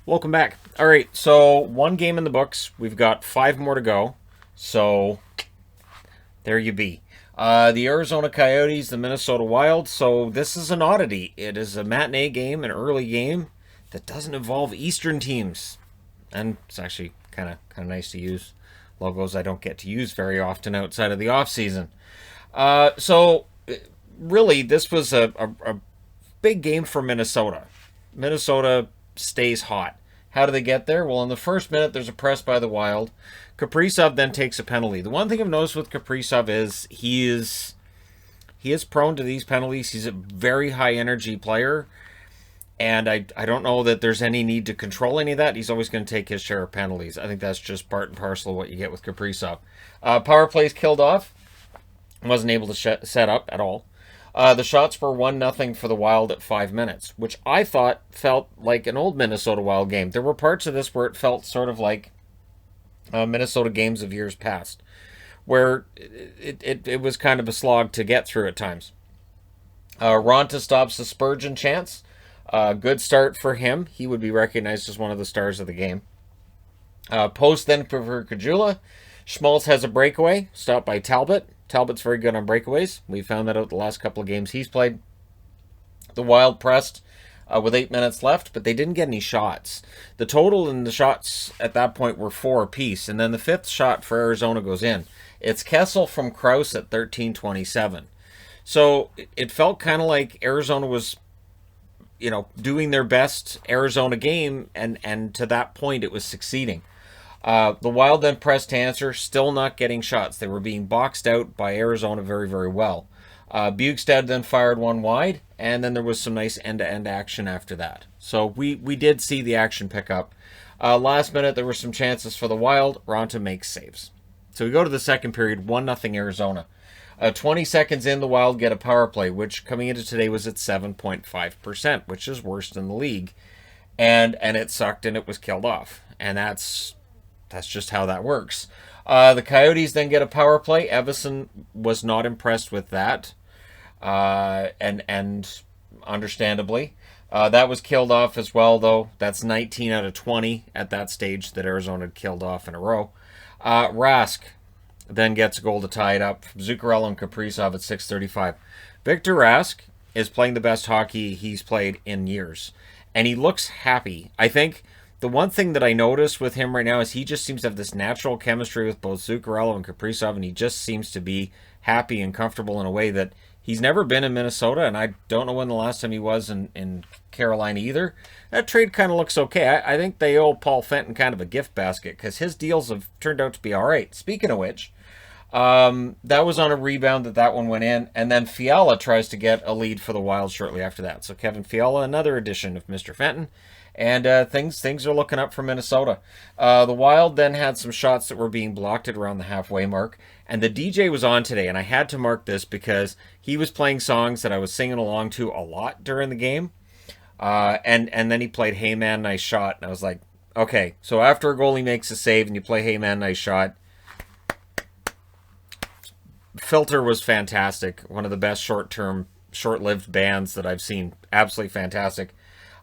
Welcome back. All right, so one game in the books. We've got 5 more to go. So there you be. The Arizona Coyotes, the Minnesota Wild. So this is an oddity. It is a matinee game, an early game that doesn't involve Eastern teams, and it's actually kind of nice to use logos I don't get to use very often outside of the off season. So really, this was a big game for Minnesota. Minnesota stays hot. How do they get there? Well, in the first minute, there's a press by the Wild. Kaprizov then takes a penalty. The one thing I've noticed with Kaprizov is he is prone to these penalties. He's a very high energy player, and I don't know that there's any need to control any of that. He's always going to take his share of penalties. I think that's just part and parcel of what you get with Kaprizov. Power plays killed off. Wasn't able to set up at all. The shots were 1-0 for the Wild at 5 minutes, which I thought felt like an old Minnesota Wild game. There were parts of this where it felt sort of like Minnesota games of years past, where it was kind of a slog to get through at times. Ronta stops the Spurgeon chance. Good start for him. He would be recognized as one of the stars of the game. Post then for Kajula. Schmaltz has a breakaway, stopped by Talbot. Talbot's very good on breakaways. We found that out the last couple of games he's played. The Wild pressed with 8 minutes left, but they didn't get any shots. The total in the shots at that point were 4 apiece, and then the 5th shot for Arizona goes in. It's Kessel from Krause at 13:27. So it felt kind of like Arizona was, doing their best Arizona game, and to that point it was succeeding. The Wild then pressed to answer, still not getting shots. They were being boxed out by Arizona very, very well. Bukestad then fired one wide, and then there was some nice end-to-end action after that. So we did see the action pick up. Last minute, there were some chances for the Wild. Ronta makes saves. So we go to the second period, 1-0 Arizona. 20 seconds in, the Wild get a power play, which coming into today was at 7.5%, which is worse than the league. And it sucked, and it was killed off. And that's just how that works. The Coyotes then get a power play. Evison was not impressed with that, and understandably. That was killed off as well, though. That's 19 out of 20 at that stage that Arizona had killed off in a row. Rask then gets a goal to tie it up from Zuccarello and Kaprizov at 6:35. Victor Rask is playing the best hockey he's played in years, and he looks happy. I think the one thing that I notice with him right now is he just seems to have this natural chemistry with both Zuccarello and Kaprizov, and he just seems to be happy and comfortable in a way that he's never been in Minnesota, and I don't know when the last time he was in Carolina either. That trade kind of looks okay. I think they owe Paul Fenton kind of a gift basket because his deals have turned out to be all right. Speaking of which, that was on a rebound that one went in, and then Fiala tries to get a lead for the Wild shortly after that. So Kevin Fiala, another addition of Mr. Fenton. And things are looking up for Minnesota. The Wild then had some shots that were being blocked at around the halfway mark. And the DJ was on today, and I had to mark this because he was playing songs that I was singing along to a lot during the game. And then he played Hey Man, Nice Shot. And I was like, okay, so after a goalie makes a save and you play Hey Man, Nice Shot. Filter was fantastic. One of the best short-lived bands that I've seen. Absolutely fantastic.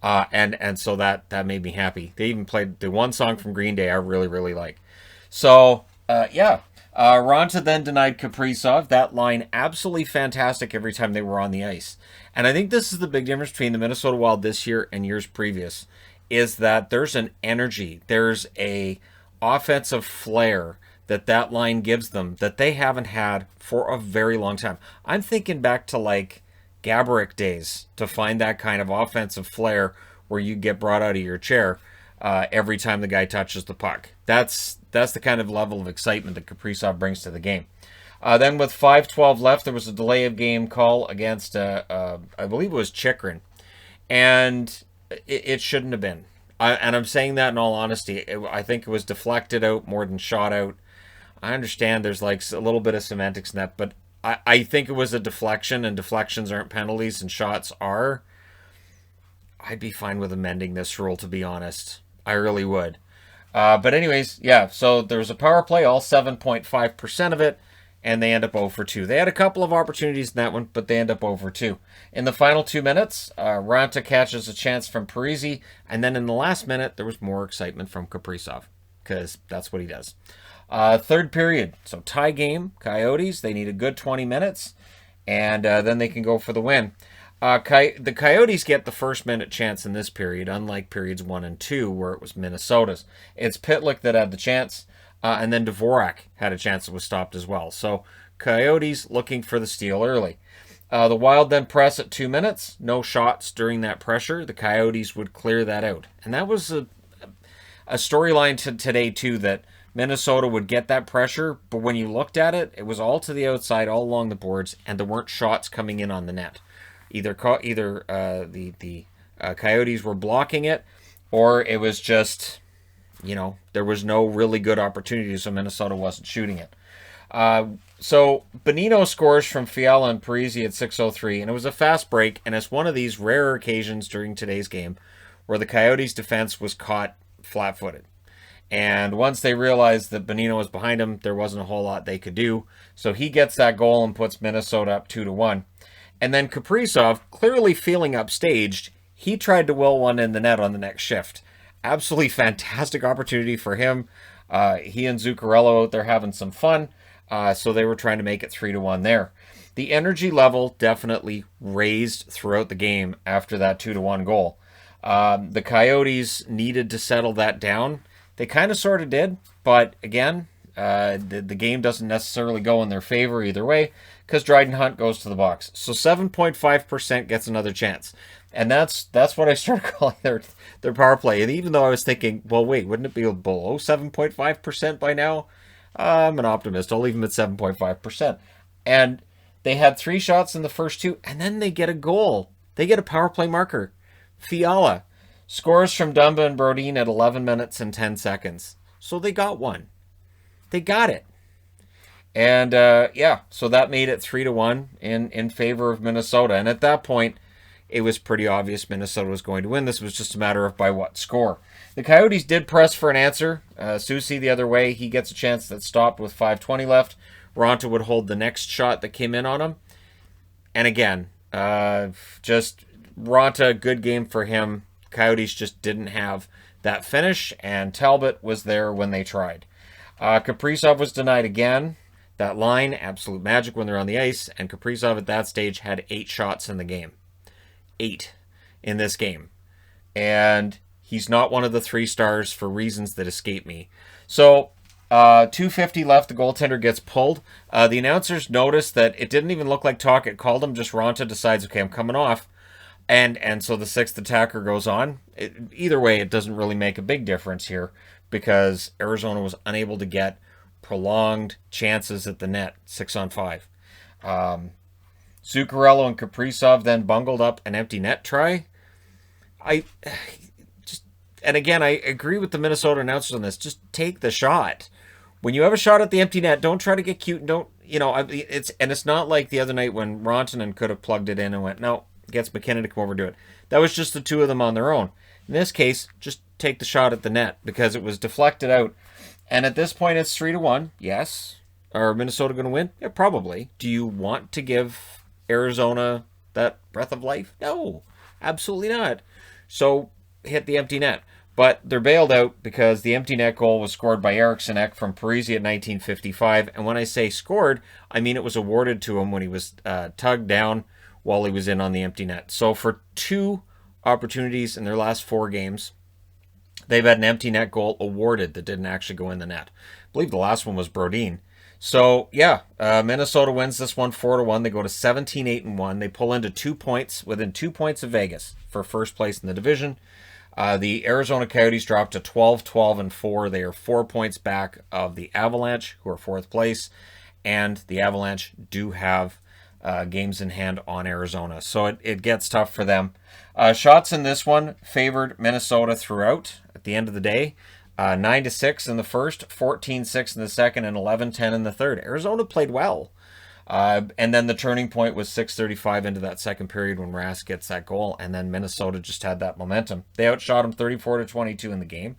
And so that made me happy. They even played the one song from Green Day I really, really like. So, Ronta then denied Kaprizov. That line, absolutely fantastic every time they were on the ice. And I think this is the big difference between the Minnesota Wild this year and years previous, is that there's an energy. There's a offensive flair that line gives them that they haven't had for a very long time. I'm thinking back to like Gaborik days to find that kind of offensive flair where you get brought out of your chair every time the guy touches the puck. That's the kind of level of excitement that Kaprizov brings to the game. Then with 5:12 left, there was a delay of game call against, I believe it was Chychrun. And it shouldn't have been. And I'm saying that in all honesty. I think it was deflected out more than shot out. I understand there's like a little bit of semantics in that, but I think it was a deflection, and deflections aren't penalties, and shots are. I'd be fine with amending this rule, to be honest. I really would. But anyways, yeah, so there was a power play, all 7.5% of it, and they end up 0 for 2. They had a couple of opportunities in that one, but they end up 0 for 2. In the final 2 minutes, Raanta catches a chance from Parise, and then in the last minute, there was more excitement from Kaprizov, because that's what he does. Third period, so tie game, Coyotes. They need a good 20 minutes, and then they can go for the win. The Coyotes get the first minute chance in this period, unlike periods 1 and 2, where it was Minnesota's. It's Pitlick that had the chance, and then Dvorak had a chance that was stopped as well. So Coyotes looking for the steal early. The Wild then press at 2 minutes. No shots during that pressure. The Coyotes would clear that out. And that was a storyline today, too, that Minnesota would get that pressure, but when you looked at it, it was all to the outside, all along the boards, and there weren't shots coming in on the net. Either the Coyotes were blocking it, or it was just, there was no really good opportunity, so Minnesota wasn't shooting it. So Bonino scores from Fiala and Parise at 6:03, and it was a fast break, and it's one of these rare occasions during today's game where the Coyotes' defense was caught flat-footed. And once they realized that Bonino was behind him, there wasn't a whole lot they could do. So he gets that goal and puts Minnesota up 2-1. And then Kaprizov, clearly feeling upstaged, he tried to will one in the net on the next shift. Absolutely fantastic opportunity for him. He and Zuccarello out there having some fun. So they were trying to make it 3-1 there. The energy level definitely raised throughout the game after that 2-1 goal. The Coyotes needed to settle that down. They kind of sort of did, but again, the game doesn't necessarily go in their favor either way, because Dryden Hunt goes to the box. So 7.5% gets another chance. And that's what I started calling their power play. And even though I was thinking, well, wait, wouldn't it be below 7.5% by now? I'm an optimist. I'll leave them at 7.5%. And they had 3 shots in the first 2, and then they get a goal. They get a power play marker. Fiala scores from Dumba and Brodin at 11 minutes and 10 seconds. So they got one. They got it. And, so that made it 3-1 in favor of Minnesota. And at that point, it was pretty obvious Minnesota was going to win. This was just a matter of by what score. The Coyotes did press for an answer. Susi the other way. He gets a chance that stopped with 5:20 left. Raanta would hold the next shot that came in on him. And again, just Raanta, good game for him. Coyotes just didn't have that finish, and Talbot was there when they tried. Kaprizov was denied again. That line, absolute magic when they're on the ice, and Kaprizov at that stage had 8 shots in the game. 8 in this game. And he's not one of the 3 stars for reasons that escape me. So, 2:50 left, the goaltender gets pulled. The announcers noticed that it didn't even look like Tocchet called him, just Raanta decides, okay, I'm coming off. And so the 6th attacker goes on. Either way, it doesn't really make a big difference here because Arizona was unable to get prolonged chances at the net, 6-on-5. Zuccarello and Kaprizov then bungled up an empty net try. And again, I agree with the Minnesota announcers on this. Just take the shot. When you have a shot at the empty net, don't try to get cute. Don't, it's not like the other night when Rantanen could have plugged it in and went, no, gets McKinnon to come over and do it. That was just the 2 of them on their own. In this case, just take the shot at the net because it was deflected out. And at this point, it's 3-1. Yes. Are Minnesota going to win? Yeah, probably. Do you want to give Arizona that breath of life? No, absolutely not. So hit the empty net. But they're bailed out because the empty net goal was scored by Eriksson Ek from Parise at 19:55. And when I say scored, I mean it was awarded to him when he was tugged down while he was in on the empty net. So for 2 opportunities in their last 4 games, they've had an empty net goal awarded that didn't actually go in the net. I believe the last one was Brodin. So, Minnesota wins this one 4-1. They go to 17-8-1. They pull into 2 points, within 2 points of Vegas for first place in the division. The Arizona Coyotes dropped to 12-12-4. They are 4 points back of the Avalanche, who are 4th place. And the Avalanche do have games in hand on Arizona. So it gets tough for them. Shots in this one favored Minnesota throughout at the end of the day. 9-6 in the first, 14-6 in the second, and 11-10 in the third. Arizona played well. And then the turning point was 6:35 into that second period when Rask gets that goal, and then Minnesota just had that momentum. They outshot them 34-22 in the game.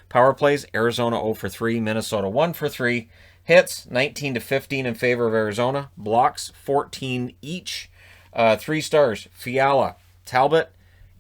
Power plays, Arizona 0 for 3, Minnesota 1 for 3. Hits, 19 to 15 in favor of Arizona. Blocks, 14 each. 3 stars, Fiala, Talbot,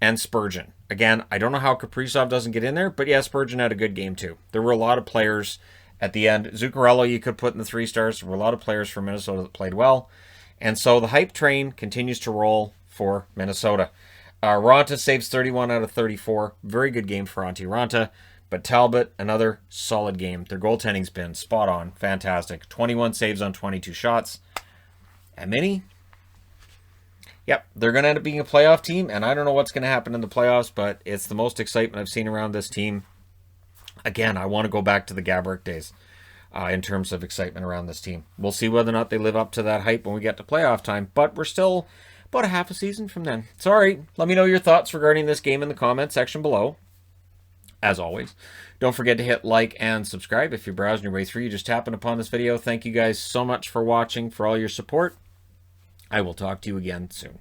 and Spurgeon. Again, I don't know how Kaprizov doesn't get in there, but yeah, Spurgeon had a good game too. There were a lot of players at the end. Zuccarello you could put in the 3 stars. There were a lot of players from Minnesota that played well. And so the hype train continues to roll for Minnesota. Raanta saves 31 out of 34. Very good game for Antti Raanta. But Talbot, another solid game. Their goaltending's been spot on. Fantastic. 21 saves on 22 shots. And Mini? Yep, they're going to end up being a playoff team, and I don't know what's going to happen in the playoffs, but it's the most excitement I've seen around this team. Again, I want to go back to the Gaborik days in terms of excitement around this team. We'll see whether or not they live up to that hype when we get to playoff time, but we're still about a half a season from then. Sorry, let me know your thoughts regarding this game in the comment section below. As always, don't forget to hit like and subscribe. If you're browsing your way through, you just happened upon this video. Thank you guys so much for watching, for all your support. I will talk to you again soon.